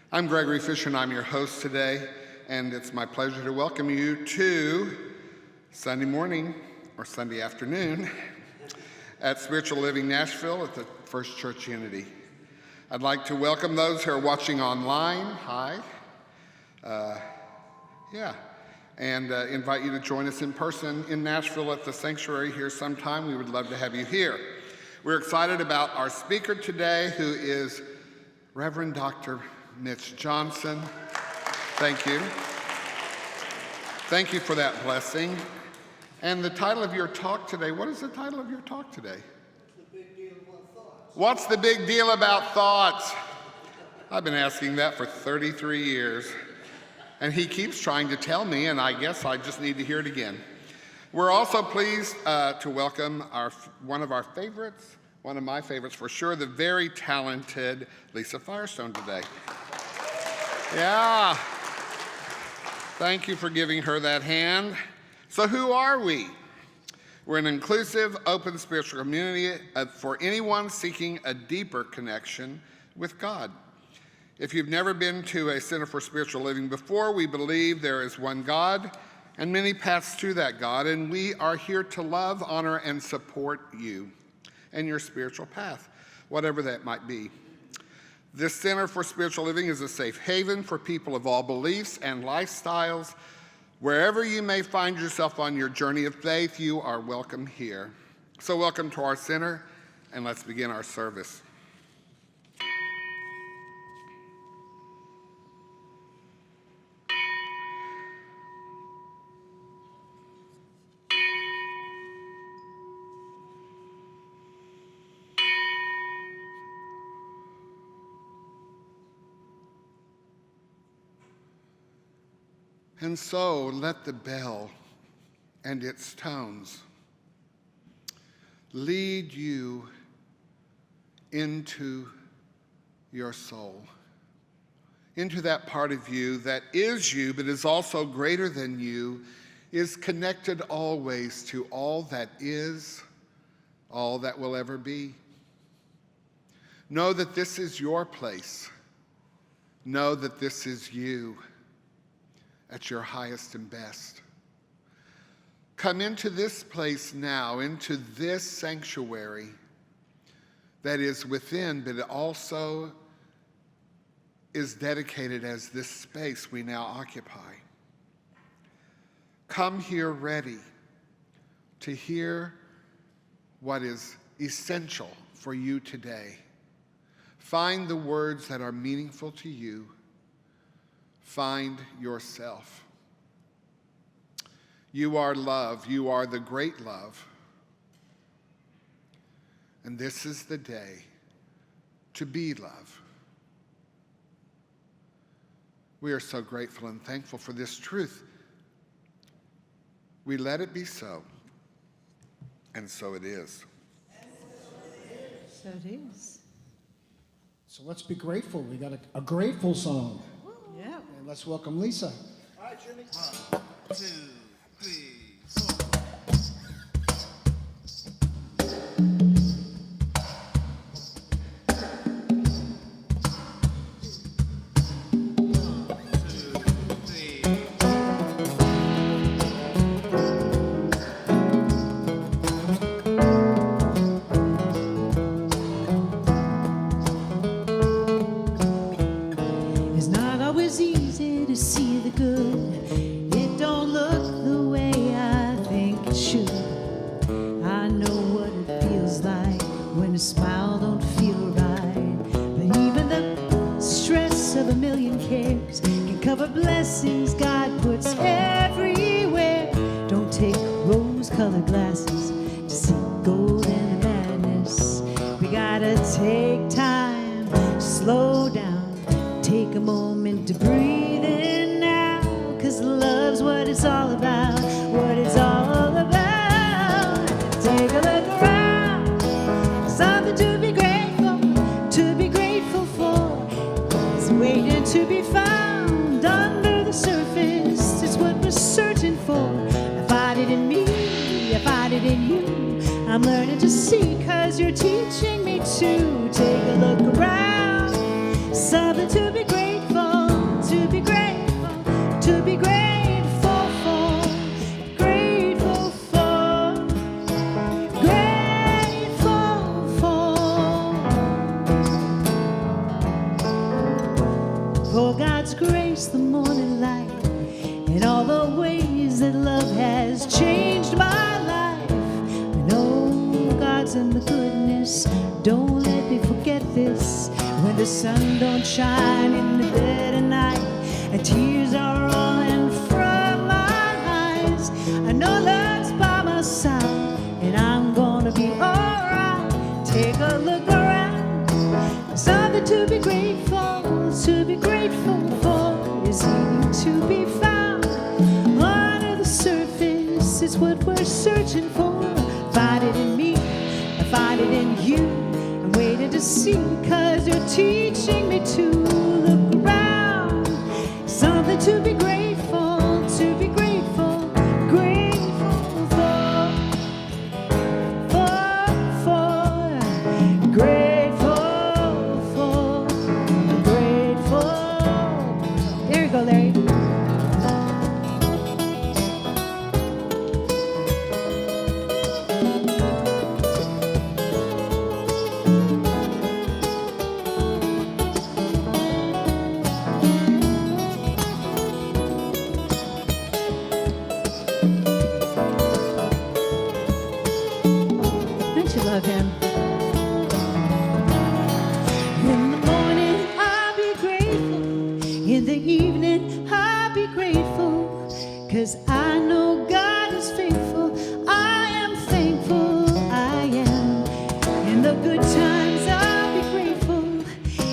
I'm Gregory Fisher, and I'm your host today, and it's my pleasure to welcome you to Sunday morning or Sunday afternoon at Spiritual Living Nashville at the First Church Unity. I'd like to welcome those who are watching online. Hi. And invite you to join us in person in Nashville at the sanctuary here sometime. We would love to have you here. We're excited about our speaker today, who is Reverend Dr. Mitch Johnson. Thank you. Thank you for that blessing. And the title of your talk today, what is the title of your talk today? The big deal about thoughts. What's the big deal about thoughts? I've been asking that for 33 years. And he keeps trying to tell me, and I guess I just need to hear it again. We're also pleased to welcome one of my favorites for sure, the very talented Lisa Firestone today. Yeah. Thank you for giving her that hand. So who are we? We're an inclusive, open spiritual community for anyone seeking a deeper connection with God. If you've never been to a Center for Spiritual Living before, we believe there is one God and many paths to that God, and we are here to love, honor, and support you and your spiritual path, whatever that might be. This Center for Spiritual Living is a safe haven for people of all beliefs and lifestyles. Wherever you may find yourself on your journey of faith, you are welcome here. So welcome to our center, and let's begin our service. And so let the bell and its tones lead you into your soul, into that part of you that is you, but is also greater than you, is connected always to all that is, all that will ever be. Know that this is your place. Know that this is you at your highest and best. Come into this place now, into this sanctuary that is within, but it also is dedicated as this space we now occupy. Come here ready to hear what is essential for you today. Find the words that are meaningful to you. Find yourself. You are love. You are the great love. And this is the day to be love. We are so grateful and thankful for this truth. We let it be so, and so it is. So it is. So let's be grateful. We got a grateful song. Yeah. And let's welcome Lisa. All right, Jimmy. 1, 2, 3, 4. I'm learning to see, 'cause you're teaching me to take a look around. Something to be grateful to be grateful, to be grateful for, grateful for, grateful for God's grace, the morning light, and all the ways that love has changed my life. I know God's in the goodness, don't let me forget this. When the sun don't shine in the dead of night and tears are rolling from my eyes, I know love's by my side and I'm gonna be alright. Take a look around, something to be grateful for is easy to be found. Under the surface is what we're searching for. Find it in me, I find it in you. I'm waiting to see, 'cause you're teaching me to look around. Something to be grateful, grateful for, grateful for, grateful. There you go, Larry. Don't you love him? In the morning, I'll be grateful. In the evening, I'll be grateful. 'Cause I know God is faithful. I am thankful, I am. In the good times, I'll be grateful.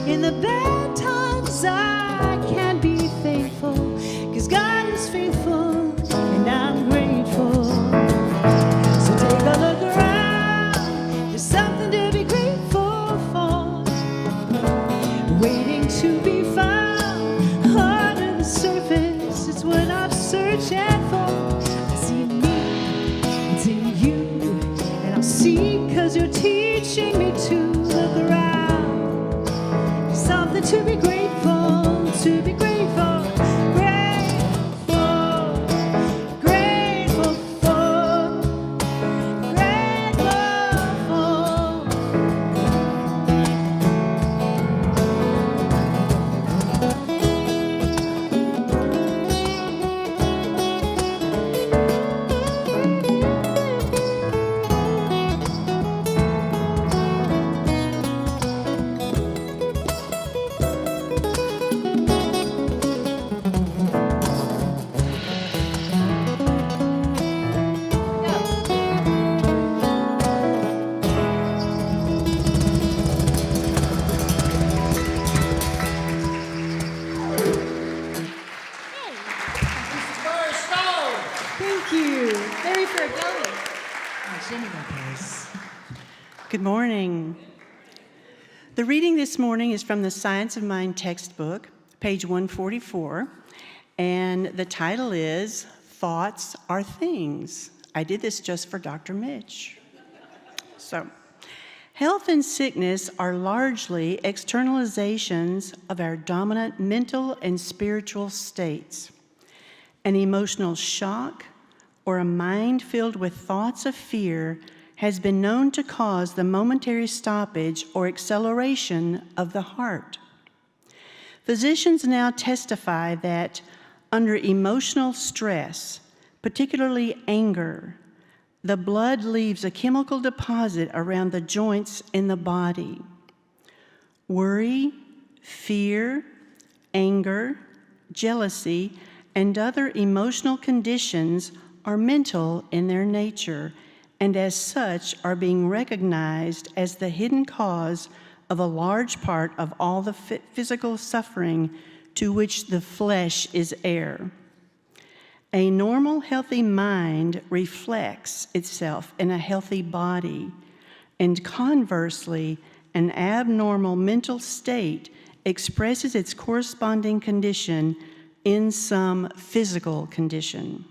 In the bad times, I can be thankful. 'Cause God is faithful, and I'm grateful. So take a look around. There's something to be grateful for, waiting to be found. Under the surface, it's what I'm searching for. It's in me, it's in you, and I'll see, 'cause you're teaching me to look around. There's something to be grateful, grateful, grateful for, grateful for. Thank you, Larry, for going. Good morning. The reading this morning is from the Science of Mind textbook, page 144, and the title is Thoughts Are Things. I did this just for Dr. Mitch. So, health and sickness are largely externalizations of our dominant mental and spiritual states. An emotional shock or a mind filled with thoughts of fear has been known to cause the momentary stoppage or acceleration of the heart. Physicians now testify that under emotional stress, particularly anger, the blood leaves a chemical deposit around the joints in the body. Worry, fear, anger, jealousy, and other emotional conditions are mental in their nature, and as such are being recognized as the hidden cause of a large part of all the physical suffering to which the flesh is heir. A normal, healthy mind reflects itself in a healthy body, and conversely, an abnormal mental state expresses its corresponding condition in some physical condition.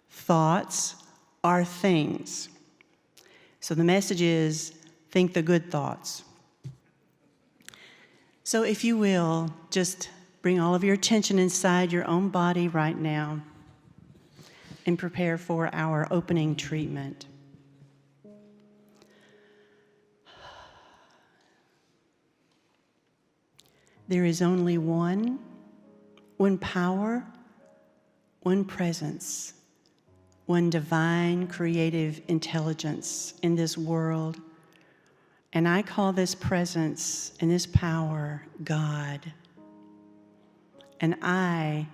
Thoughts are things. So the message is, think the good thoughts. So if you will, just Bring all of your attention inside your own body right now and prepare for our opening treatment. There is only one power, one presence, one divine creative intelligence in this world. And I call this presence and this power God. And I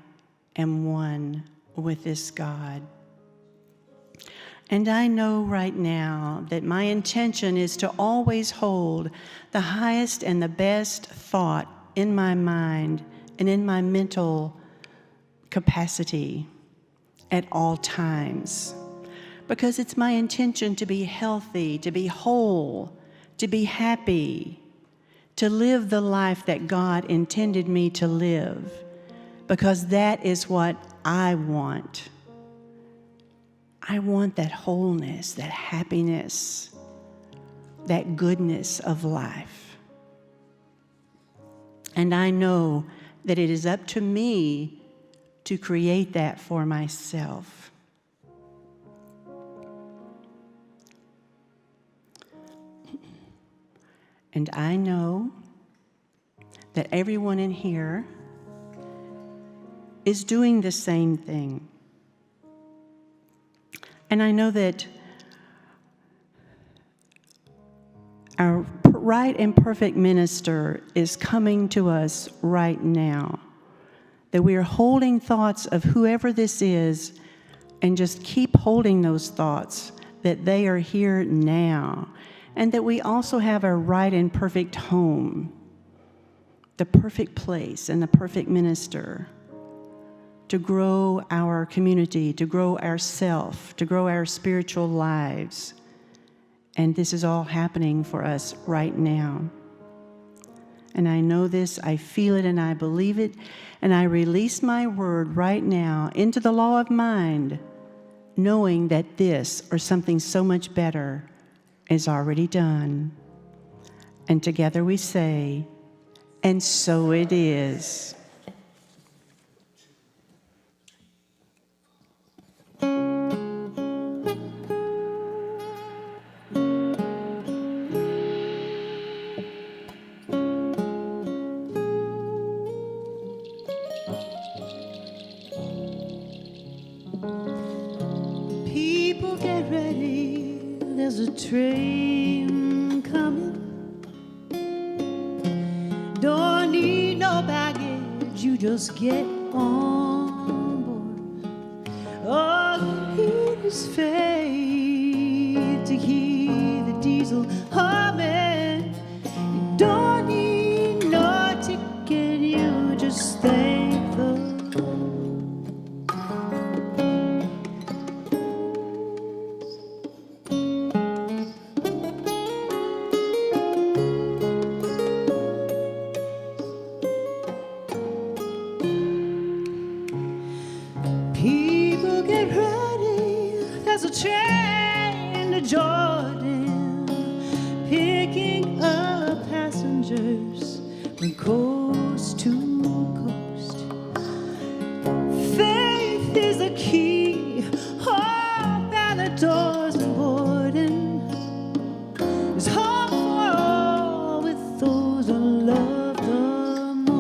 am one with this God. And I know right now that my intention is to always hold the highest and the best thought in my mind and in my mental capacity at all times. Because it's my intention to be healthy, to be whole, to be happy, to live the life that God intended me to live. Because that is what I want. I want that wholeness, that happiness, that goodness of life. And I know that it is up to me to create that for myself. And I know that everyone in here is doing the same thing. And I know that our right and perfect minister is coming to us right now. That we are holding thoughts of whoever this is and just keep holding those thoughts, that they are here now. And that we also have a right and perfect home, the perfect place and the perfect minister to grow our community, to grow ourself, to grow our spiritual lives. And this is all happening for us right now. And I know this, I feel it, and I believe it, and I release my word right now into the law of mind, knowing that this, or something so much better, is already done. And together we say, and so it is. People get ready, there's a train coming. Don't need no baggage, you just get on board. All you need is faith to hear the diesel humming. You don't need no ticket, you just thank the Lord. People get ready, there's a train to Jordan, picking up passengers from coast to coast. Faith is the key, hope and the doors important. There's hope for all with those who love the most.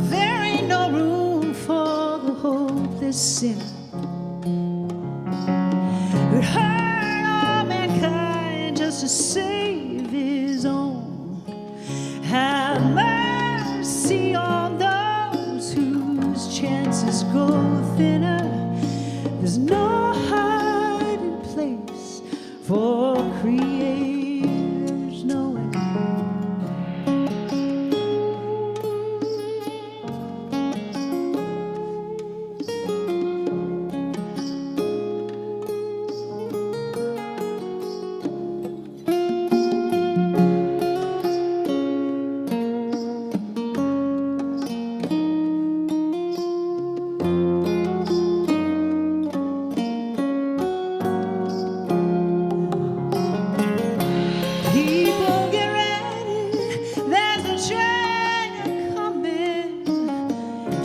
There ain't no room for the hopeless sinner who hurt all mankind just to save his own. Have mercy on those whose chances grow thinner. There's no hiding place for creators knowing.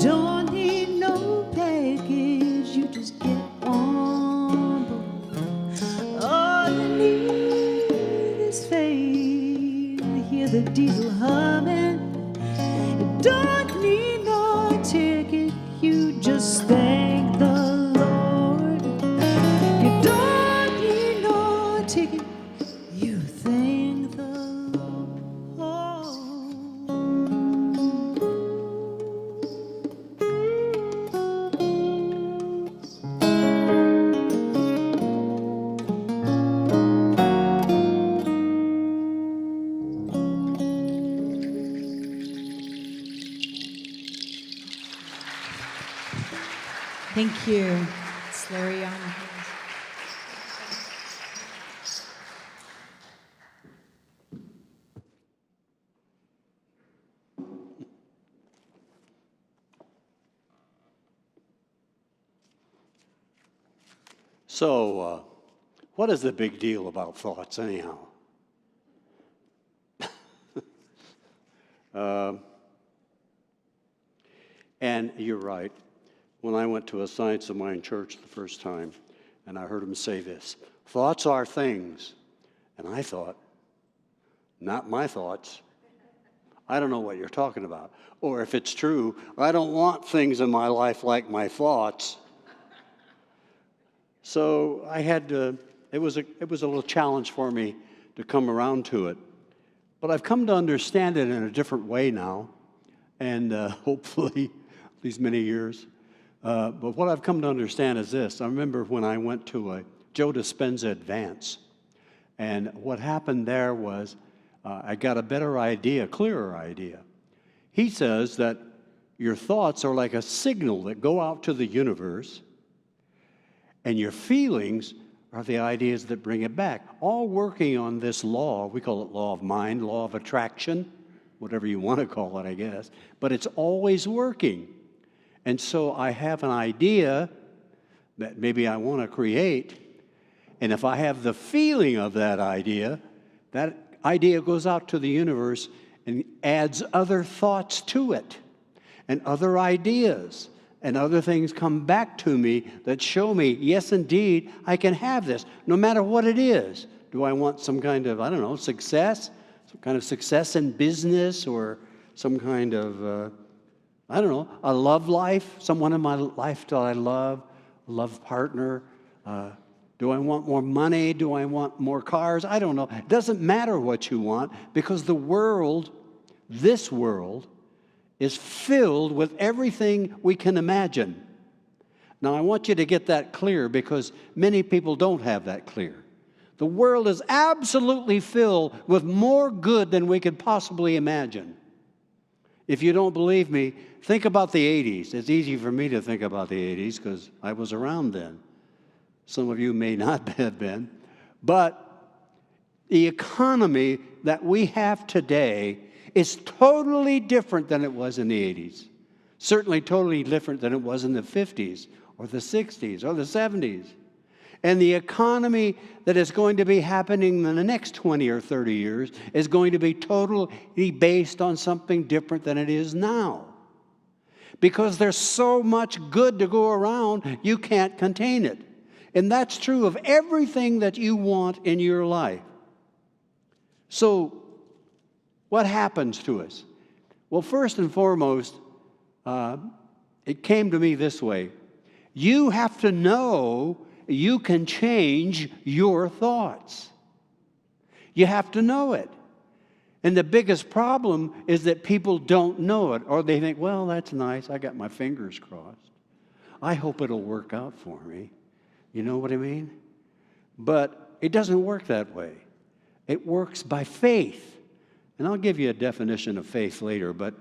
don't need no package, you just get on board. All you need is faith to hear the diesel humming. You don't need no ticket, you just thank the Lord. You don't need no ticket, you thank the Lord. Thank you. It's Larry on the hands. So, what is the big deal about thoughts, anyhow? And you're right. When I went to a Science of Mind church the first time, and I heard him say this, thoughts are things. And I thought, not my thoughts. I don't know what you're talking about. Or if it's true, I don't want things in my life like my thoughts. So I had to, it was a little challenge for me to come around to it. But I've come to understand it in a different way now, and hopefully these many years. But what I've come to understand is this. I remember when I went to a Joe Dispenza advance, and what happened there was I got a better idea, clearer idea. He says that your thoughts are like a signal that go out to the universe, and your feelings are the ideas that bring it back, all working on this law. We call it law of mind, law of attraction, whatever you want to call it, I guess. But it's always working. And so I have an idea that maybe I want to create, and if I have the feeling of that idea goes out to the universe and adds other thoughts to it, and other ideas, and other things come back to me that show me, yes, indeed, I can have this, no matter what it is. Do I want some kind of, I don't know, success? Some kind of success in business, or some kind of, I don't know, a love life, someone in my life that I love, a love partner. Do I want more money? Do I want more cars? I don't know. It doesn't matter what you want, because the world, this world, is filled with everything we can imagine. Now, I want you to get that clear, because many people don't have that clear. The world is absolutely filled with more good than we could possibly imagine. If you don't believe me, think about the 80s. It's easy for me to think about the 80s because I was around then. Some of you may not have been. But the economy that we have today is totally different than it was in the 80s. Certainly totally different than it was in the 50s or the 60s or the 70s. And the economy that is going to be happening in the next 20 or 30 years is going to be totally based on something different than it is now. Because there's so much good to go around, you can't contain it. And that's true of everything that you want in your life. So, what happens to us? Well, first and foremost, it came to me this way. You have to know you can change your thoughts. You have to know it. And the biggest problem is that people don't know it, or they think, well, that's nice. I got my fingers crossed. I hope it'll work out for me. You know what I mean? But it doesn't work that way. It works by faith. And I'll give you a definition of faith later, but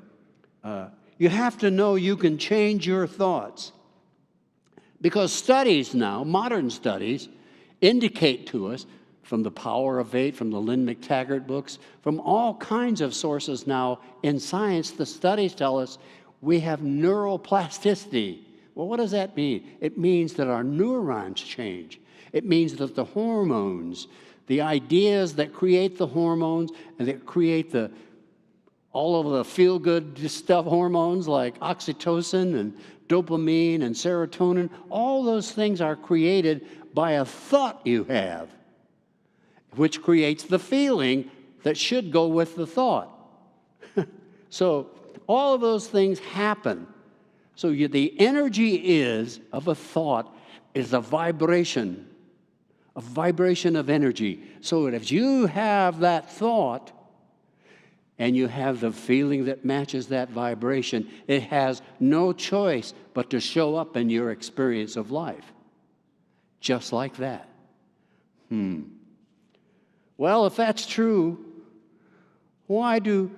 you have to know you can change your thoughts. Because studies now, modern studies, indicate to us, from The Power of Eight, from the Lynn McTaggart books, from all kinds of sources now in science, the studies tell us we have neuroplasticity. Well, what does that mean? It means that our neurons change. It means that the hormones, the ideas that create the hormones and that create the all of the feel-good stuff, hormones like oxytocin and dopamine and serotonin, all those things are created by a thought you have, which creates the feeling that should go with the thought. So all of those things happen. So the energy of a thought is a vibration of energy. So that if you have that thought and you have the feeling that matches that vibration, it has no choice but to show up in your experience of life. Just like that. Well, if that's true, why do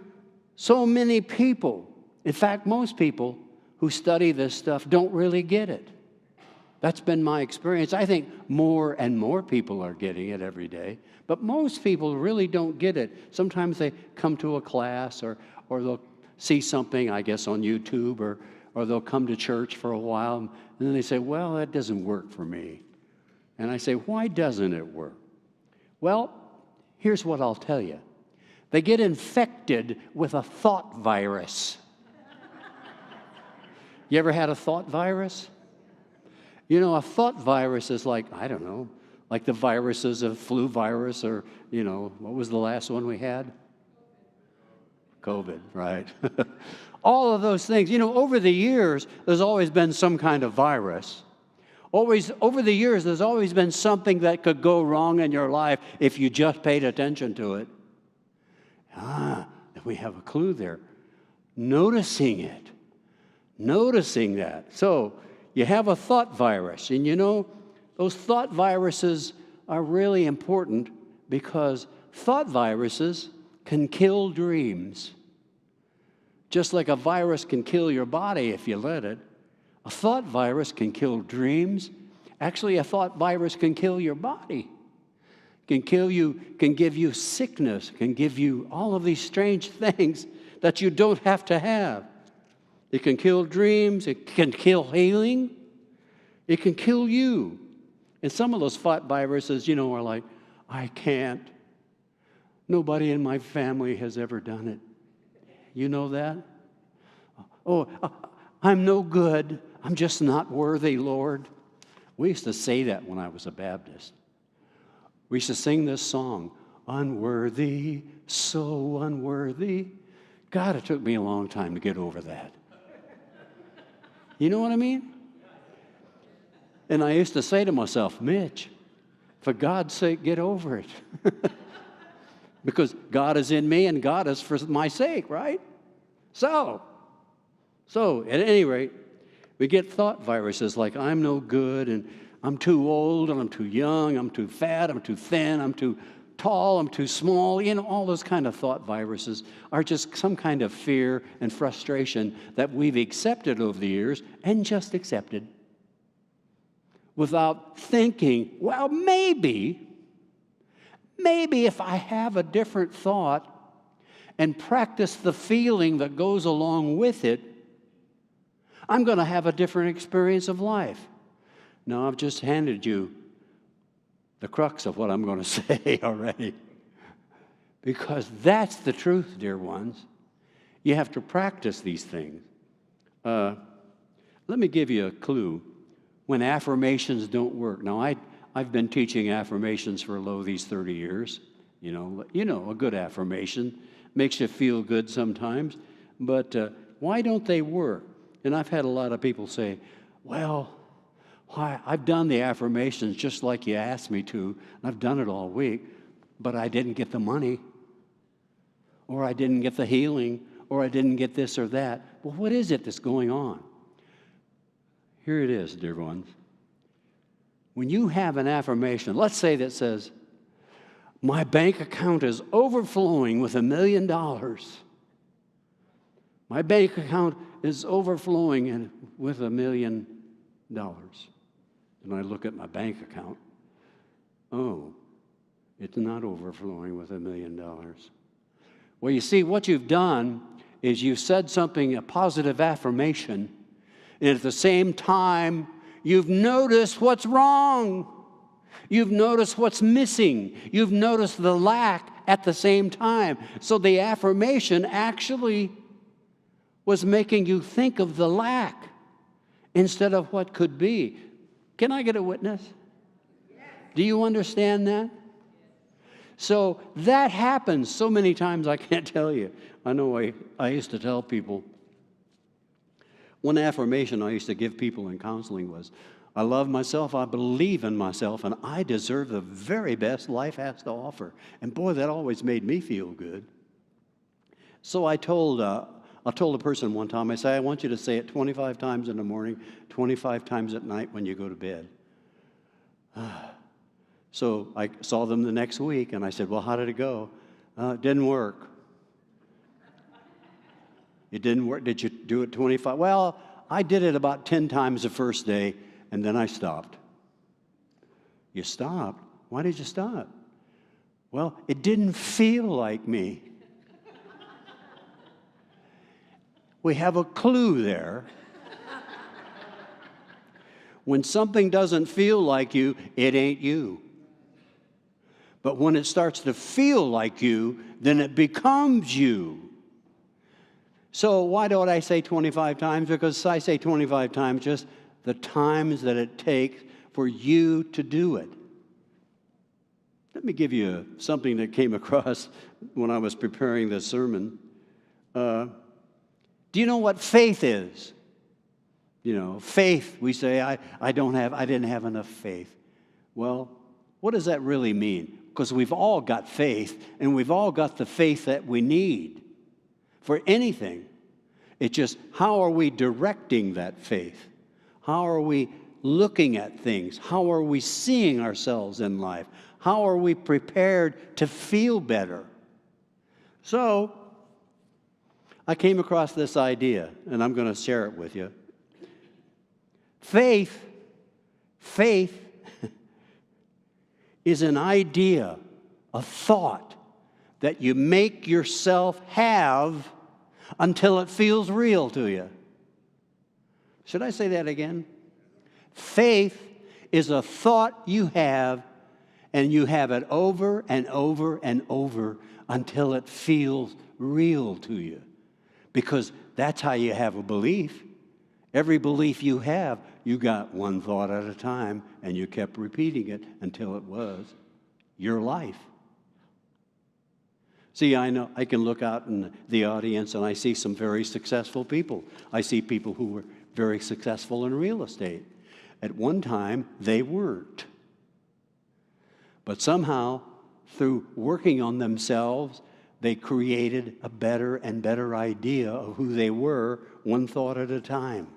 so many people, in fact, most people who study this stuff don't really get it? That's been my experience. I think more and more people are getting it every day, but most people really don't get it. Sometimes they come to a class or they'll see something, I guess, on YouTube, or they'll come to church for a while, and then they say, well, that doesn't work for me. And I say, why doesn't it work? Well, here's what I'll tell you. They get infected with a thought virus. You ever had a thought virus? You know, a thought virus is like, I don't know, like the viruses of flu virus or, you know, what was the last one we had? COVID, right? All of those things. You know, over the years, there's always been some kind of virus. Over the years, there's always been something that could go wrong in your life if you just paid attention to it. We have a clue there. Noticing it. Noticing that. So, you have a thought virus, and you know, those thought viruses are really important because thought viruses can kill dreams. Just like a virus can kill your body if you let it, a thought virus can kill dreams. Actually, a thought virus can kill your body. Can kill you, can give you sickness, can give you all of these strange things that you don't have to have. It can kill dreams, it can kill healing, it can kill you. And some of those thought viruses, you know, are like, I can't. Nobody in my family has ever done it. You know that? Oh, I'm no good. I'm just not worthy, Lord. We used to say that when I was a Baptist. We used to sing this song, unworthy, so unworthy. God, it took me a long time to get over that. You know what I mean? And I used to say to myself, Mitch, for God's sake, get over it. Because God is in me and God is for my sake, right? So, at any rate, we get thought viruses like I'm no good and I'm too old and I'm too young, I'm too fat, I'm too thin, I'm too tall, I'm too small. You know, all those kind of thought viruses are just some kind of fear and frustration that we've accepted over the years and just accepted without thinking, well, maybe if I have a different thought and practice the feeling that goes along with it, I'm going to have a different experience of life. No, I've just handed you the crux of what I'm going to say already. Because that's the truth, dear ones. You have to practice these things. Let me give you a clue. When affirmations don't work. Now, I've been teaching affirmations for these 30 years. You know, a good affirmation makes you feel good sometimes. But why don't they work? And I've had a lot of people say, well, I've done the affirmations just like you asked me to, and I've done it all week, but I didn't get the money, or I didn't get the healing, or I didn't get this or that. Well, what is it that's going on? Here it is, dear ones. When you have an affirmation, let's say that says, my bank account is overflowing with $1 million. My bank account is overflowing with $1 million. And I look at my bank account. Oh, it's not overflowing with $1 million. Well, you see, what you've done is you've said something, a positive affirmation, and at the same time, you've noticed what's wrong. You've noticed what's missing. You've noticed the lack at the same time. So the affirmation actually was making you think of the lack instead of what could be. Can I get a witness? Do you understand that? So that happens so many times I can't tell you. I know I used to tell people, one affirmation I used to give people in counseling was, I love myself, I believe in myself, and I deserve the very best life has to offer. And boy, that always made me feel good. So I told a person one time, I said, I want you to say it 25 times in the morning, 25 times at night when you go to bed. So I saw them the next week, and I said, well, how did it go? It didn't work. It didn't work. Did you do it 25? Well, I did it about 10 times the first day, and then I stopped. You stopped? Why did you stop? Well, it didn't feel like me. We have a clue there. When something doesn't feel like you, it ain't you. But when it starts to feel like you, then it becomes you. So why don't I say 25 times? Because I say 25 times just the times that it takes for you to do it. Let me give you something that came across when I was preparing this sermon. Do you know what faith is? You know, faith, we say, I didn't have enough faith. Well, what does that really mean? Because we've all got faith, and we've all got the faith that we need for anything. It's just, how are we directing that faith? How are we looking at things? How are we seeing ourselves in life? How are we prepared to feel better? So, I came across this idea, and I'm going to share it with you. Faith is an idea, a thought that you make yourself have until it feels real to you. Should I say that again? Faith is a thought you have, and you have it over and over and over until it feels real to you. Because that's how you have a belief. Every belief you have, you got one thought at a time, and you kept repeating it until it was your life. See, I know I can look out in the audience and I see some very successful people. I see people who were very successful in real estate. At one time, they weren't. But somehow, through working on themselves, they created a better and better idea of who they were, one thought at a time.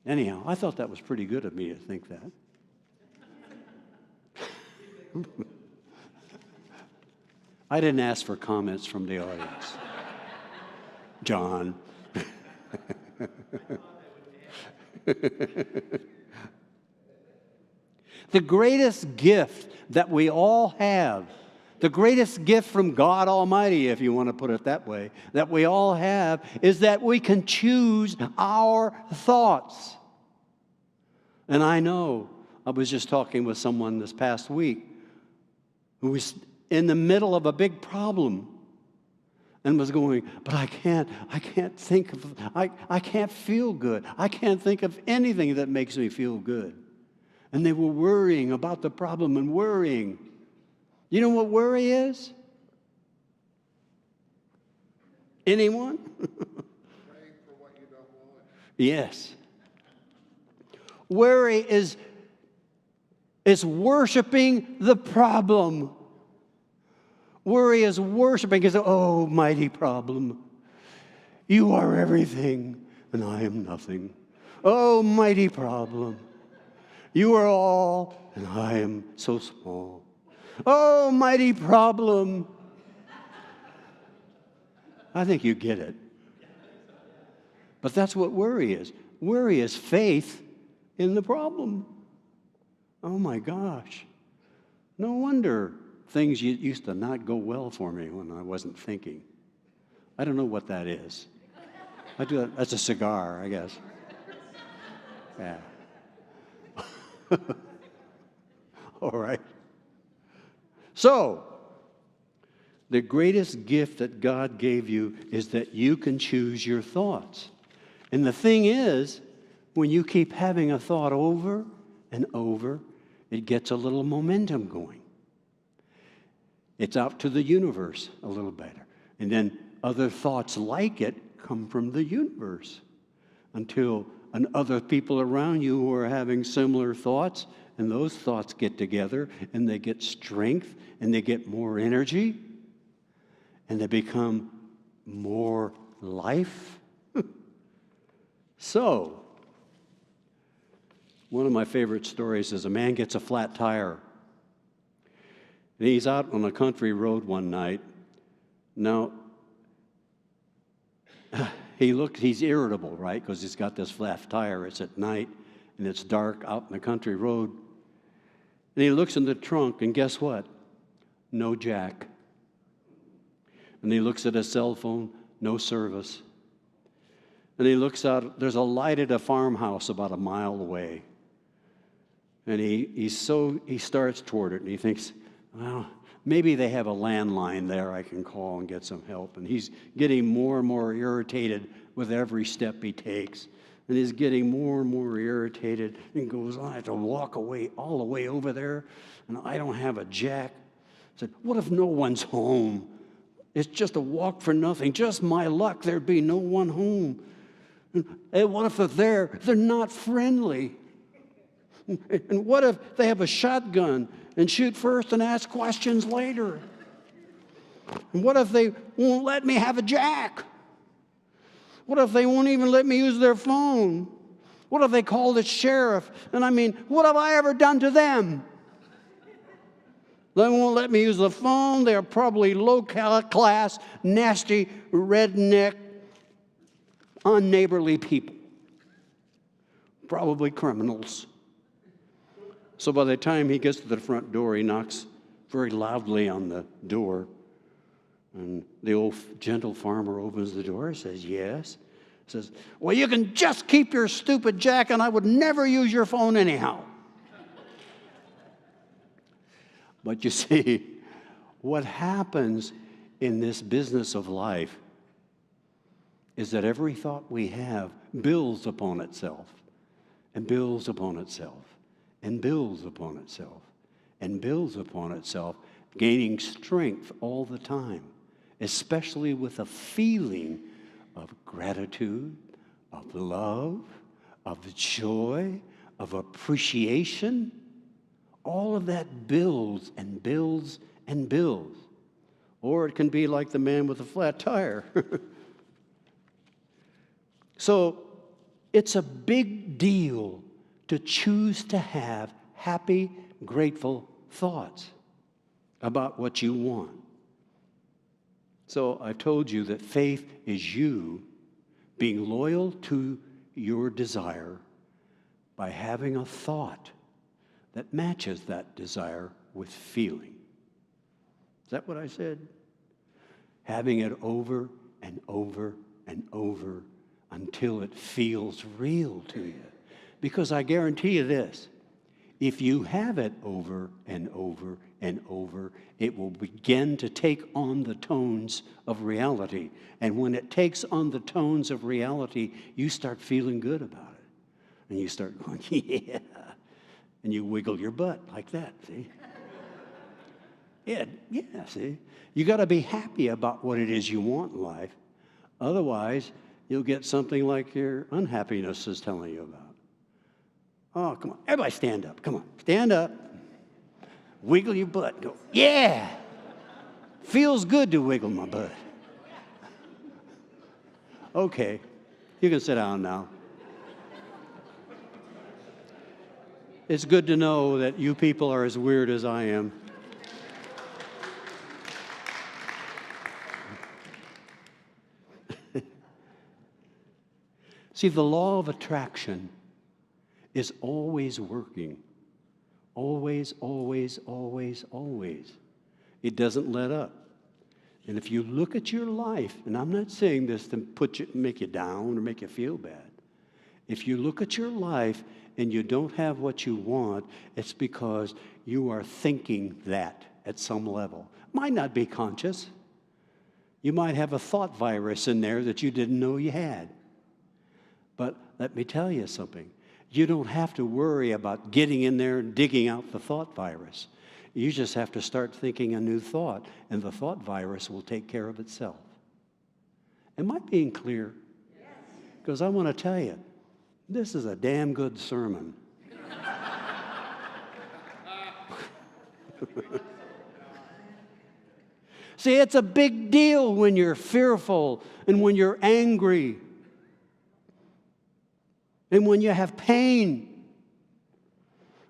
Anyhow, I thought that was pretty good of me to think that. I didn't ask for comments from the audience. John. The greatest gift that we all have, the greatest gift from God Almighty, if you want to put it that way, that we all have, is that we can choose our thoughts. And I know, I was just talking with someone this past week who was in the middle of a big problem and was going, but I can't think of, I can't feel good. I can't think of anything that makes me feel good. And they were worrying about the problem and worrying. You know what worry is? Anyone? Praying for what you don't want. Yes. Worry is worshiping the problem. Worry is worshiping, is, oh, mighty problem. You are everything, and I am nothing. Oh, mighty problem. You are all, and I am so small. Oh, mighty problem. I think you get it. But that's what worry is. Worry is faith in the problem. Oh, my gosh. No wonder things used to not go well for me when I wasn't thinking. I don't know what that is. I do that. That's a cigar, I guess. Yeah. All right. So, the greatest gift that God gave you is that you can choose your thoughts. And the thing is, when you keep having a thought over and over, it gets a little momentum going. It's out to the universe a little better. And then other thoughts like it come from the universe until other people around you who are having similar thoughts, and those thoughts get together and they get strength and they get more energy and they become more life. So, one of my favorite stories is a man gets a flat tire. And he's out on a country road one night. Now, he's irritable, right? Because he's got this flat tire. It's at night, and it's dark out in the country road. And he looks in the trunk, and guess what? No jack. And he looks at his cell phone, no service. And he looks out, there's a light at a farmhouse about a mile away. And he starts toward it, and he thinks, well, maybe they have a landline there I can call and get some help. And he's getting more and more irritated with every step he takes. And he's getting more and more irritated and goes, I have to walk away all the way over there, and I don't have a jack. I said, what if no one's home? It's just a walk for nothing. Just my luck, there'd be no one home. And what if they're there? They're not friendly. And what if they have a shotgun and shoot first and ask questions later? And what if they won't let me have a jack? What if they won't even let me use their phone? What if they call the sheriff? And I mean, what have I ever done to them? They won't let me use the phone. They're probably low-class, nasty, redneck, unneighborly people. Probably criminals. So by the time he gets to the front door, he knocks very loudly on the door. And the old gentle farmer opens the door and says, yes. Says, well, you can just keep your stupid jack, and I would never use your phone anyhow. But you see, what happens in this business of life is that every thought we have builds upon itself, and builds upon itself, and builds upon itself, and builds upon itself, gaining strength all the time, especially with a feeling of gratitude, of love, of joy, of appreciation. All of that builds and builds and builds. Or it can be like the man with the flat tire. So it's a big deal to choose to have happy, grateful thoughts about what you want. So I've told you that faith is you being loyal to your desire by having a thought that matches that desire with feeling. Is that what I said? Having it over and over and over until it feels real to you. Because I guarantee you this, if you have it over and over and over, it will begin to take on the tones of reality. And when it takes on the tones of reality, you start feeling good about it. And you start going, yeah. And you wiggle your butt like that, see? Yeah, see? You got to be happy about what it is you want in life. Otherwise, you'll get something like your unhappiness is telling you about. Oh, come on. Everybody stand up. Come on. Stand up. Wiggle your butt. Go, yeah. Feels good to wiggle my butt. Okay. You can sit down now. It's good to know that you people are as weird as I am. See, the law of attraction is always working. Always, always, always, always. It doesn't let up. And if you look at your life, and I'm not saying this to make you down or make you feel bad. If you look at your life and you don't have what you want, it's because you are thinking that at some level. Might not be conscious. You might have a thought virus in there that you didn't know you had. But let me tell you something. You don't have to worry about getting in there and digging out the thought virus. You just have to start thinking a new thought, and the thought virus will take care of itself. Am I being clear? Because I want to tell you, this is a damn good sermon. See, it's a big deal when you're fearful and when you're angry and when you have pain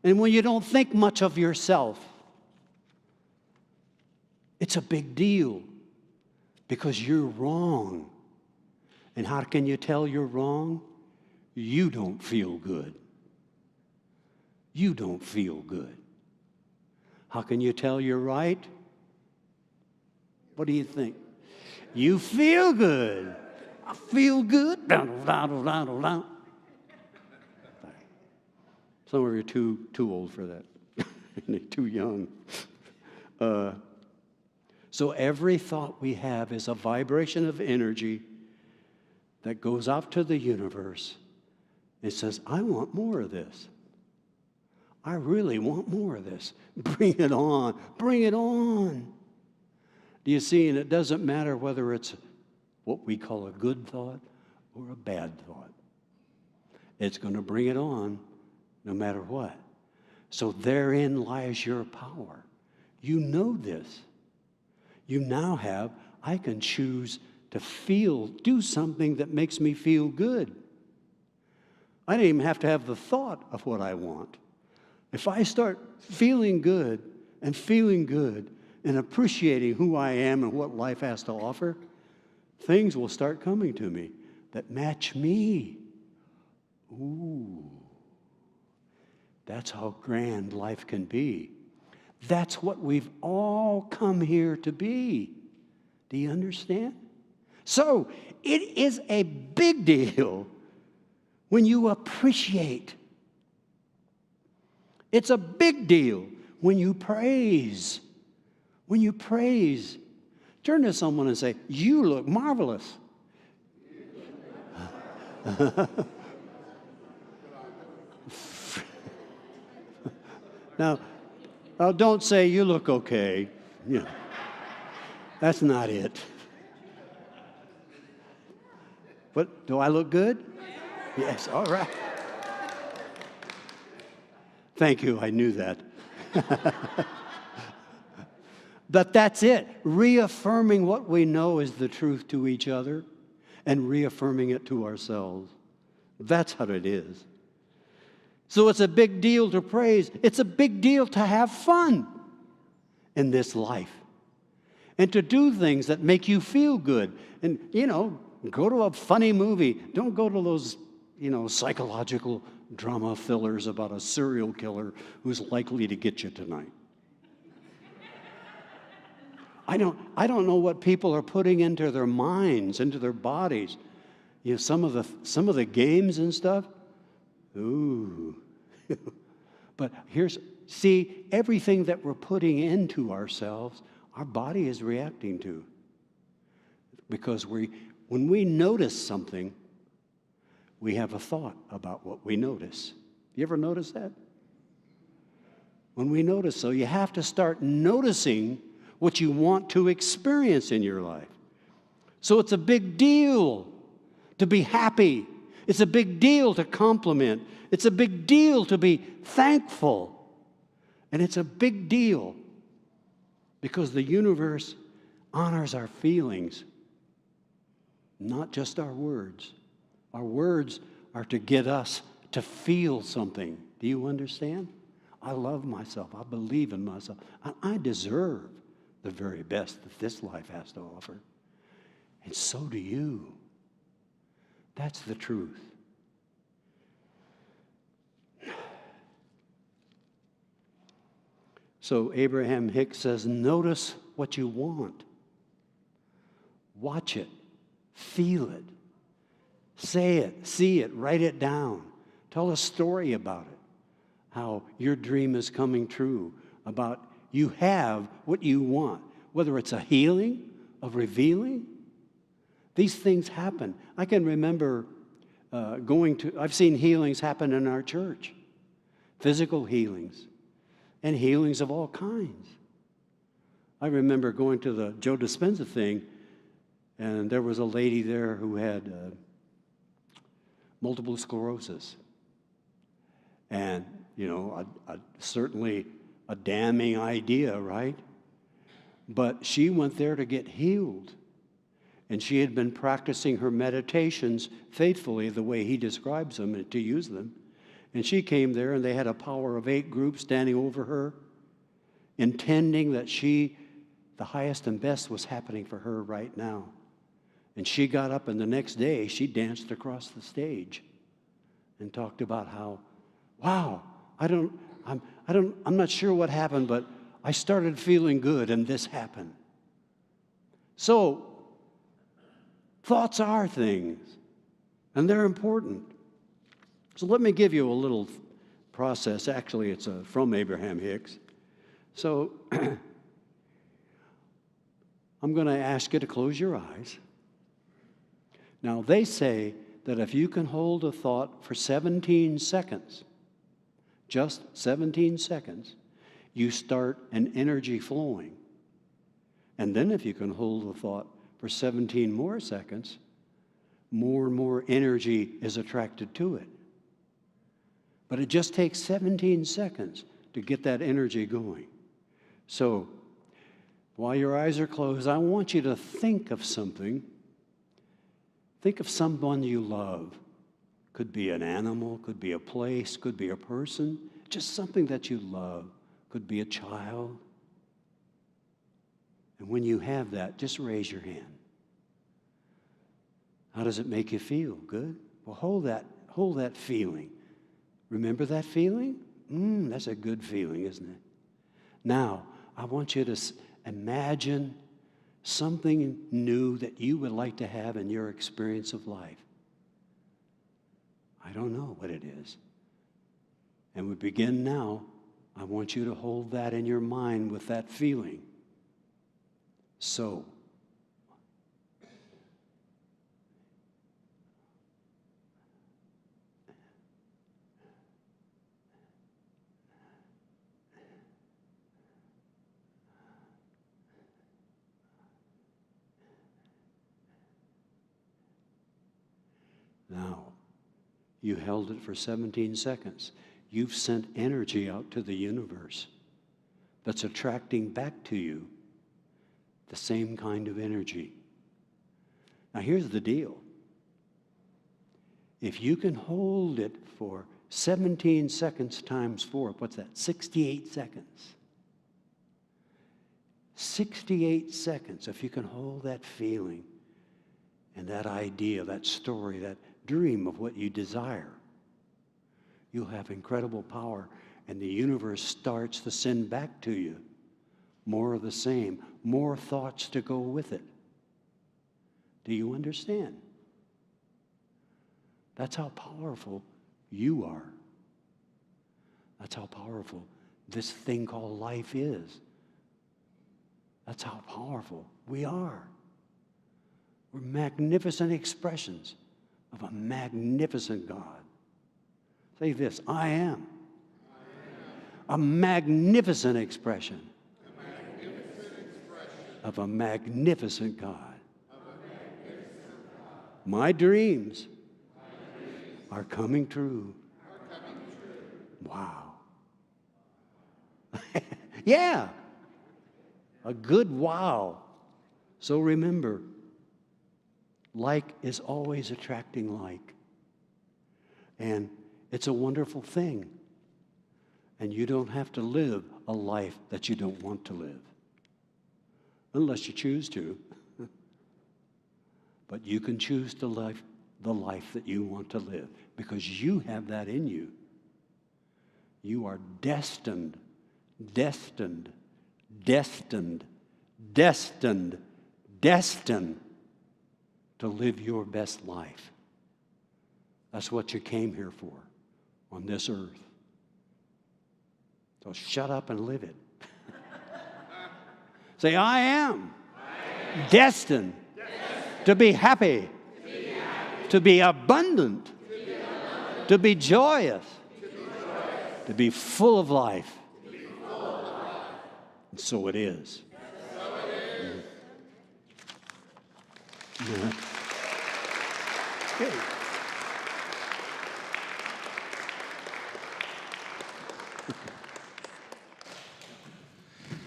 and when you don't think much of yourself. It's a big deal because you're wrong. And how can you tell you're wrong? You don't feel good. You don't feel good. How can you tell you're right? What do you think? You feel good. I feel good. Some of you are too old for that. They're too young. So every thought we have is a vibration of energy that goes out to the universe. It says, I want more of this. I really want more of this. Bring it on. Bring it on. Do you see? And it doesn't matter whether it's what we call a good thought or a bad thought. It's going to bring it on no matter what. So therein lies your power. You know this. You now have, I can choose to do something that makes me feel good. I don't even have to have the thought of what I want. If I start feeling good and appreciating who I am and what life has to offer, things will start coming to me that match me. Ooh, that's how grand life can be. That's what we've all come here to be. Do you understand? So, it is a big deal when you appreciate. It's a big deal when you praise. When you praise. Turn to someone and say, you look marvelous. Now, don't say you look okay. Yeah. That's not it. What, do I look good? Yes, all right. Thank you, I knew that. But that's it. Reaffirming what we know is the truth to each other and reaffirming it to ourselves. That's how it is. So it's a big deal to praise. It's a big deal to have fun in this life and to do things that make you feel good. And, go to a funny movie. Don't go to those, psychological drama fillers about a serial killer who's likely to get you tonight. I don't know what people are putting into their minds, into their bodies. Some of the games and stuff. Ooh. But see, everything that we're putting into ourselves, our body is reacting to. Because when we notice something, we have a thought about what we notice. You ever notice that? When we notice, so you have to start noticing what you want to experience in your life. So it's a big deal to be happy. It's a big deal to compliment. It's a big deal to be thankful. And it's a big deal because the universe honors our feelings, not just our words. Our words are to get us to feel something. Do you understand? I love myself. I believe in myself. I deserve the very best that this life has to offer. And so do you. That's the truth. So Abraham Hicks says, notice what you want. Watch it. Feel it. Say it, see it, write it down. Tell a story about it, how your dream is coming true, about you have what you want, whether it's a healing, a revealing. These things happen. I can remember I've seen healings happen in our church, physical healings, and healings of all kinds. I remember going to the Joe Dispenza thing, and there was a lady there who had multiple sclerosis. And, certainly a damning idea, right? But she went there to get healed. And she had been practicing her meditations faithfully the way he describes them and to use them. And she came there, and they had a power of 8 groups standing over her, intending that the highest and best was happening for her right now. And she got up, and the next day she danced across the stage and talked about how, wow, I'm not sure what happened, but I started feeling good and this happened. So, thoughts are things, and they're important. So let me give you a little process. Actually, it's from Abraham Hicks. So I'm going to ask you to close your eyes. Now, they say that if you can hold a thought for 17 seconds, just 17 seconds, you start an energy flowing. And then if you can hold the thought for 17 more seconds, more and more energy is attracted to it. But it just takes 17 seconds to get that energy going. So, while your eyes are closed, I want you to think of something. Think of someone you love. Could be an animal, could be a place, could be a person, just something that you love. Could be a child. And when you have that, just raise your hand. How does it make you feel? Good? Well, hold that feeling. Remember that feeling? That's a good feeling, isn't it? Now, I want you to imagine something new that you would like to have in your experience of life. I don't know what it is. And we begin now. I want you to hold that in your mind with that feeling. So, now, you held it for 17 seconds. You've sent energy out to the universe that's attracting back to you the same kind of energy. Now, here's the deal. If you can hold it for 17 seconds times 4, what's that? 68 seconds. 68 seconds, if you can hold that feeling and that idea, that story, that dream of what you desire, you'll have incredible power, and the universe starts to send back to you more of the same, more thoughts to go with it. Do you understand? That's how powerful you are. That's how powerful this thing called life is. That's how powerful we are. We're magnificent expressions of a magnificent God. Say this, I am a magnificent expression of a magnificent God. My dreams are coming true. Wow. Yeah. A good wow. So remember, like is always attracting like. And it's a wonderful thing. And you don't have to live a life that you don't want to live. Unless you choose to. But you can choose to live the life that you want to live because you have that in you. You are destined, destined, destined, destined, destined to live your best life. That's what you came here for on this earth. So shut up and live it. Say, I am destined to be happy, to be abundant, to be joyous, to be full of life. And so it is. Yeah. Okay.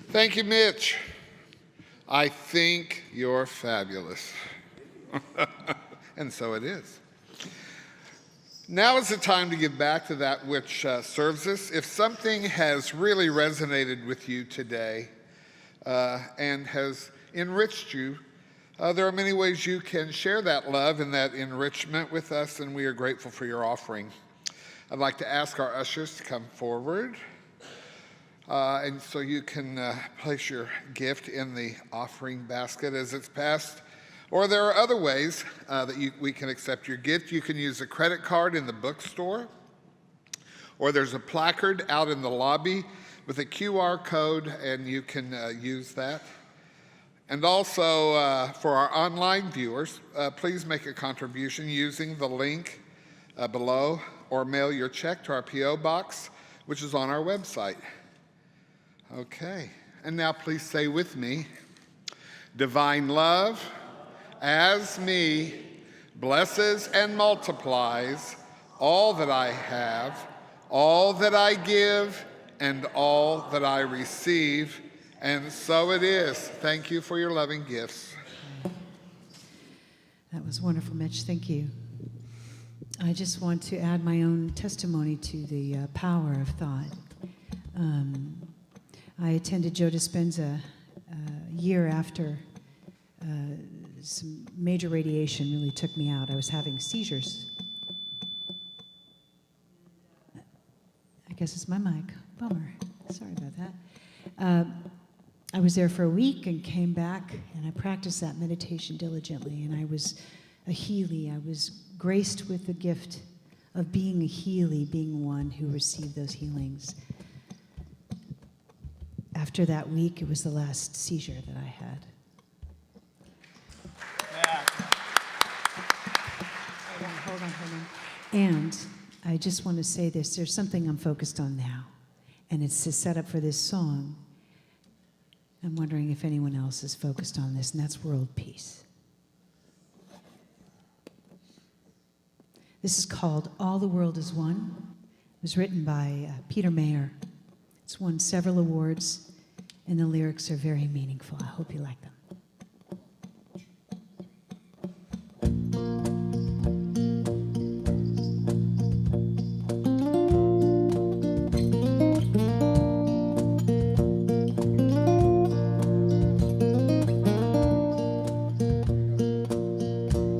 Thank you, Mitch. I think you're fabulous. And so it is. Now is the time to give back to that which serves us. If something has really resonated with you today and has enriched you, there are many ways you can share that love and that enrichment with us, and we are grateful for your offering. I'd like to ask our ushers to come forward. And so you can place your gift in the offering basket as it's passed. Or there are other ways that we can accept your gift. You can use a credit card in the bookstore. Or there's a placard out in the lobby with a QR code, and you can use that. And also, for our online viewers, please make a contribution using the link below, or mail your check to our P.O. box, which is on our website. Okay, and now please say with me, divine love, as me, blesses and multiplies all that I have, all that I give, and all that I receive, and so it is. Thank you for your loving gifts. That was wonderful, Mitch. Thank you. I just want to add my own testimony to the power of thought. I attended Joe Dispenza a year after some major radiation really took me out. I was having seizures. I guess it's my mic. Bummer. Sorry about that. I was there for a week and came back, and I practiced that meditation diligently, and I was a Healy. I was graced with the gift of being a Healy, being one who received those healings. After that week, it was the last seizure that I had. Hold on. And I just want to say this. There's something I'm focused on now, and it's to set up for this song. I'm wondering if anyone else is focused on this, and that's world peace. This is called All the World is One. It was written by Peter Mayer. It's won several awards, and the lyrics are very meaningful. I hope you like them.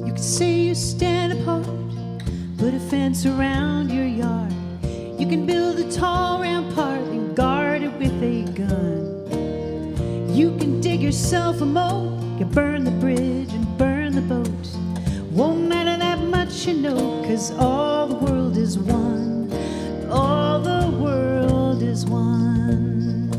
You can say you stand apart, put a fence around your yard. You can build a tall rampart and guard it with a gun. You can dig yourself a moat, you can burn the bridge and burn the boat. Won't matter that much, you know, 'cause all the world is one. All the world is one.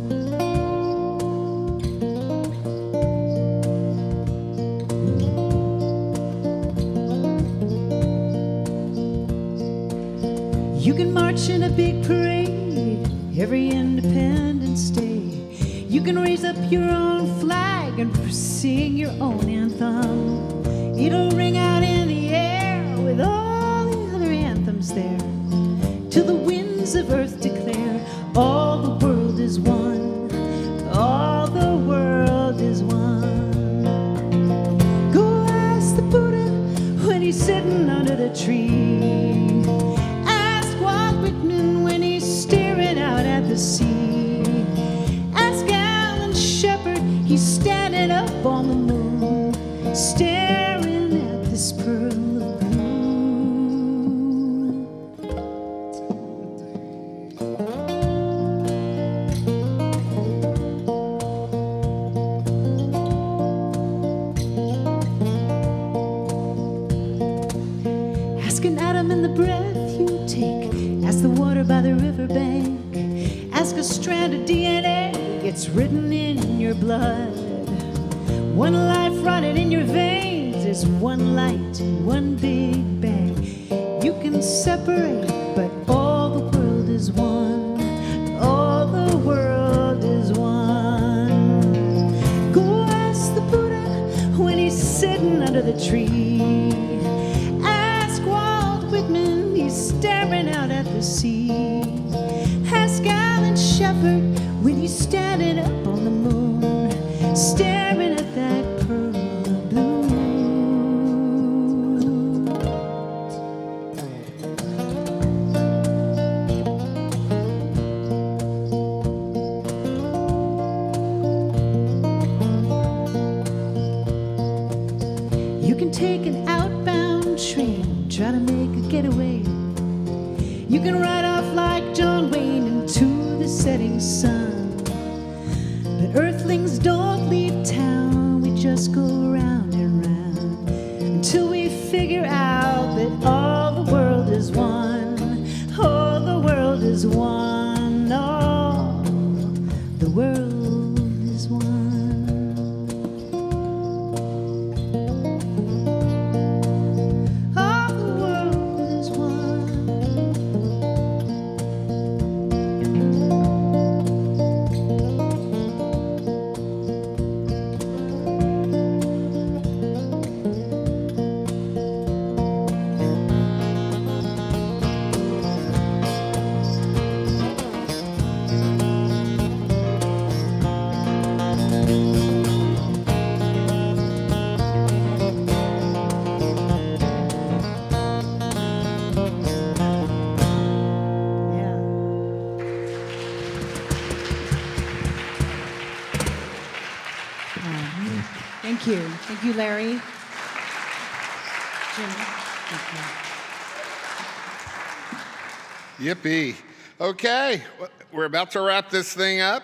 You can march in a big parade every Independence Day. You can raise up your own flag and sing your own anthem. It'll ring out in the air with all the other anthems there, till the winds of earth declare all the world is one. All the world is one. Go ask the Buddha when he's sitting under the tree. When he's staring out at the sea. Ask Alan Shepard, he's standing up on the moon, staring at this pearl of blue. Ask Ask an atom in the breath you take. Ask the water by the riverbank. Ask a strand of DNA. It's written in your blood. One life running in your veins is one light, one big bang. You can separate, but all the world is one. All the world is one. Go ask the Buddha when he's sitting under the tree. Ask Walt Whitman, he's staring out at the sea. Ask Alan Shepard when he's standing up on the moon, staring at that pearl of blue. You can take an outbound train, try to make a getaway. You can ride off like John Wayne into the setting sun. But earthlings don't leave town, we just go round and round until we figure out that all the world is one. All the world is one. All the world is one. All the world is one. Yeah. Thank you. Thank you, Larry. Jim. Yippee. Okay, we're about to wrap this thing up.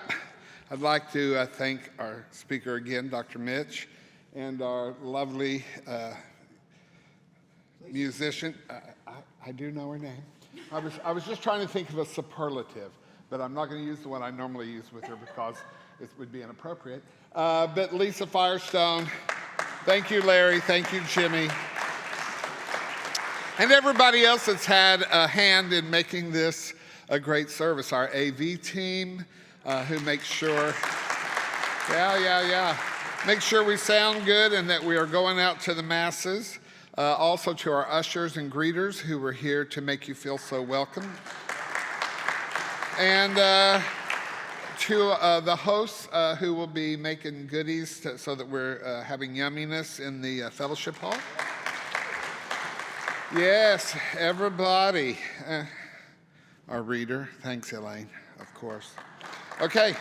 I'd like to thank our speaker again, Dr. Mitch, and our lovely musician. I do know her name. I was just trying to think of a superlative, but I'm not going to use the one I normally use with her because it would be inappropriate. But Lisa Firestone, thank you, Larry. Thank you, Jimmy. And everybody else that's had a hand in making this a great service. Our AV team, who makes sure, make sure we sound good and that we are going out to the masses. Also to our ushers and greeters who were here to make you feel so welcome. And to the hosts who will be making goodies so that we're having yumminess in the fellowship hall. Yes, everybody. Our reader. Thanks, Elaine, of course. Okay.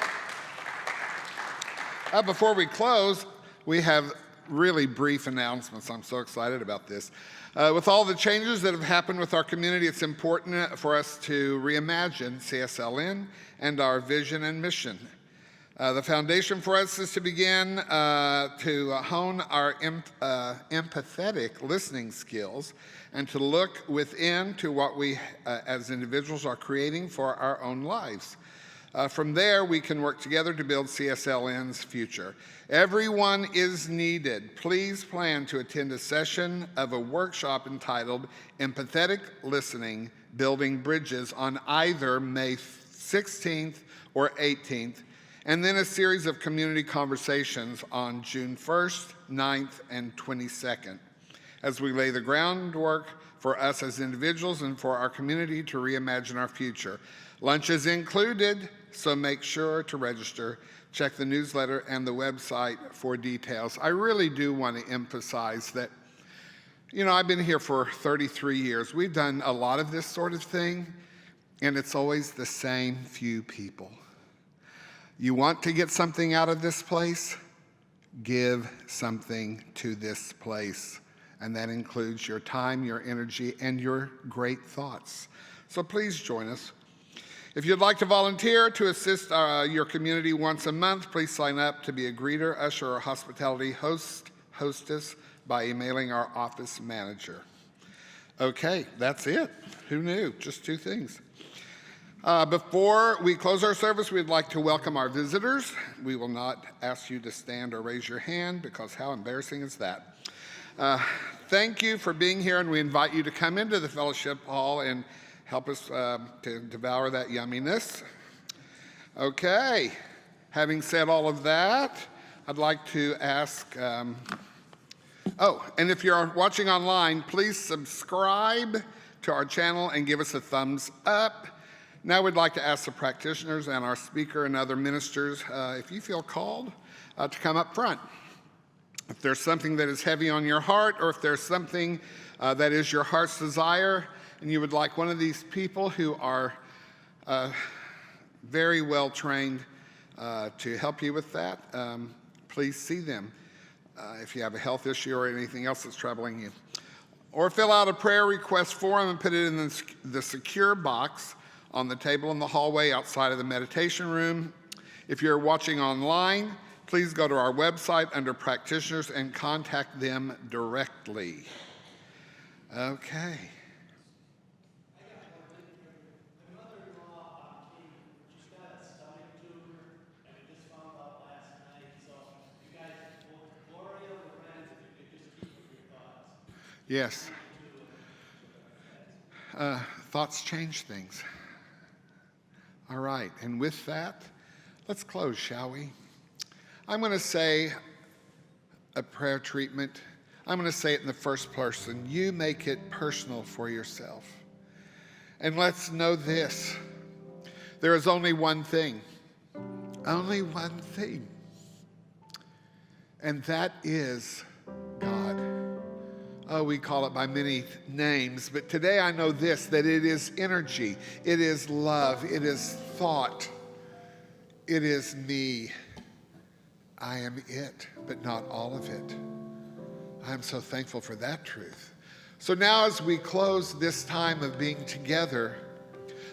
Before we close, we have really brief announcements. I'm so excited about this. With all the changes that have happened with our community, it's important for us to reimagine CSLN and our vision and mission. The foundation for us is to begin to hone our empathetic listening skills and to look within to what we as individuals are creating for our own lives. From there, we can work together to build CSLN's future. Everyone is needed. Please plan to attend a session of a workshop entitled Empathetic Listening, Building Bridges on either May 16th or 18th, and then a series of community conversations on June 1st, 9th, and 22nd, as we lay the groundwork for us as individuals and for our community to reimagine our future. Lunch is included, so make sure to register. Check the newsletter and the website for details. I really do want to emphasize that, you know, I've been here for 33 years. We've done a lot of this sort of thing, and it's always the same few people. You want to get something out of this place? Give something to this place. And that includes your time, your energy, and your great thoughts. So please join us. If you'd like to volunteer to assist your community once a month, please sign up to be a greeter, usher, or hospitality hostess by emailing our office manager. Okay, that's it. Who knew? Just 2 things. Before we close our service, we'd like to welcome our visitors. We will not ask you to stand or raise your hand because how embarrassing is that? Thank you for being here, and we invite you to come into the fellowship hall and help us to devour that yumminess. Okay, having said all of that, I'd like to ask, and if you're watching online, please subscribe to our channel and give us a thumbs up. Now we'd like to ask the practitioners and our speaker and other ministers, if you feel called, to come up front. If there's something that is heavy on your heart, or if there's something that is your heart's desire, and you would like one of these people who are very well trained to help you with that, please see them if you have a health issue or anything else that's troubling you. Or fill out a prayer request form and put it in the secure box on the table in the hallway outside of the meditation room. If you're watching online, please go to our website under practitioners and contact them directly. Okay. Yes. Thoughts change things. All right, and with that, let's close, shall we? I'm going to say a prayer treatment. I'm going to say it in the first person. You make it personal for yourself. And let's know this. There is only one thing. Only one thing. And that is God. Oh, we call it by many names, but today I know this, that it is energy, it is love, it is thought, it is me. I am it, but not all of it. I'm so thankful for that truth. So now as we close this time of being together,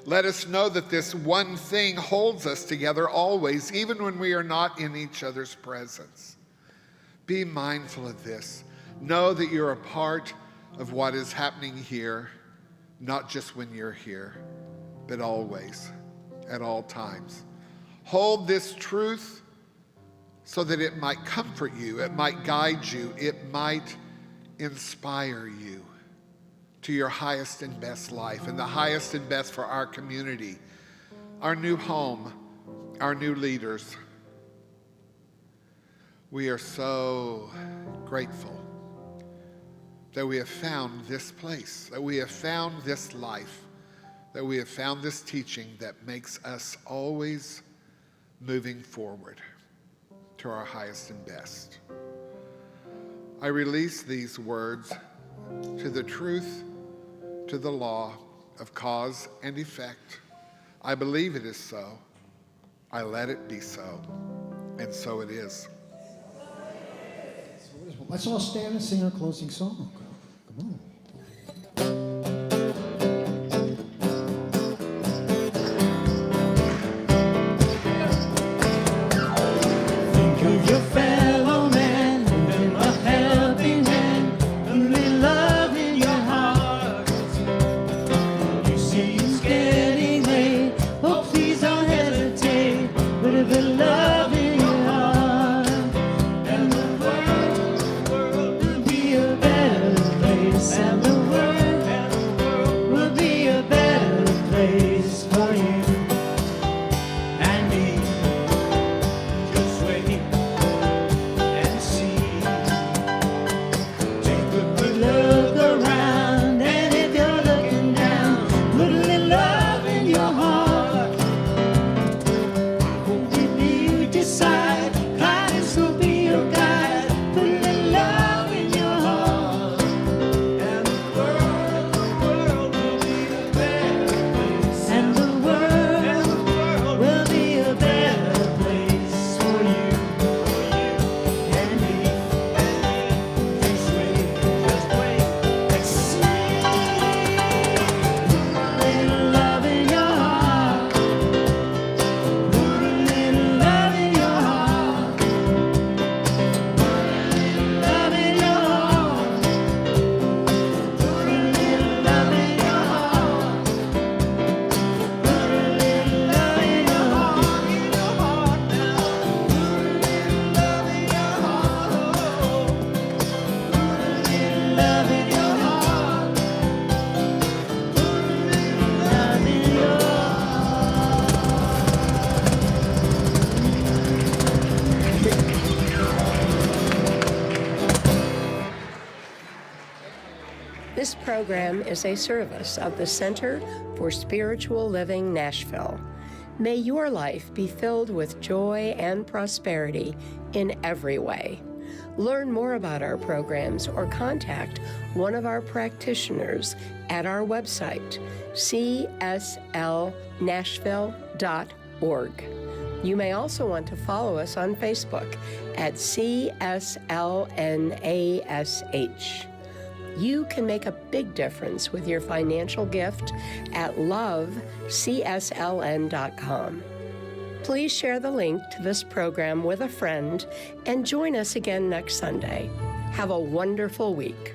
let us know that this one thing holds us together always, even when we are not in each other's presence. Be mindful of this. Know that you're a part of what is happening here, not just when you're here, but always, at all times. Hold this truth so that it might comfort you, it might guide you, it might inspire you to your highest and best life, and the highest and best for our community, our new home, our new leaders. We are so grateful that we have found this place, that we have found this life, that we have found this teaching that makes us always moving forward to our highest and best. I release these words to the truth, to the law of cause and effect. I believe it is so. I let it be so. And so it is. Let's all stand and sing our closing song. Come on. Think of your fellow man, give him a helping hand, only love in your heart. You see he's getting late, oh please don't hesitate, but if the love in your heart, and the world will be a better place. program is a service of the Center for Spiritual Living Nashville. May your life be filled with joy and prosperity in every way. Learn more about our programs or contact one of our practitioners at our website, cslnashville.org. You may also want to follow us on Facebook at CSLNASH. You can make a big difference with your financial gift at lovecsln.com. Please share the link to this program with a friend and join us again next Sunday. Have a wonderful week.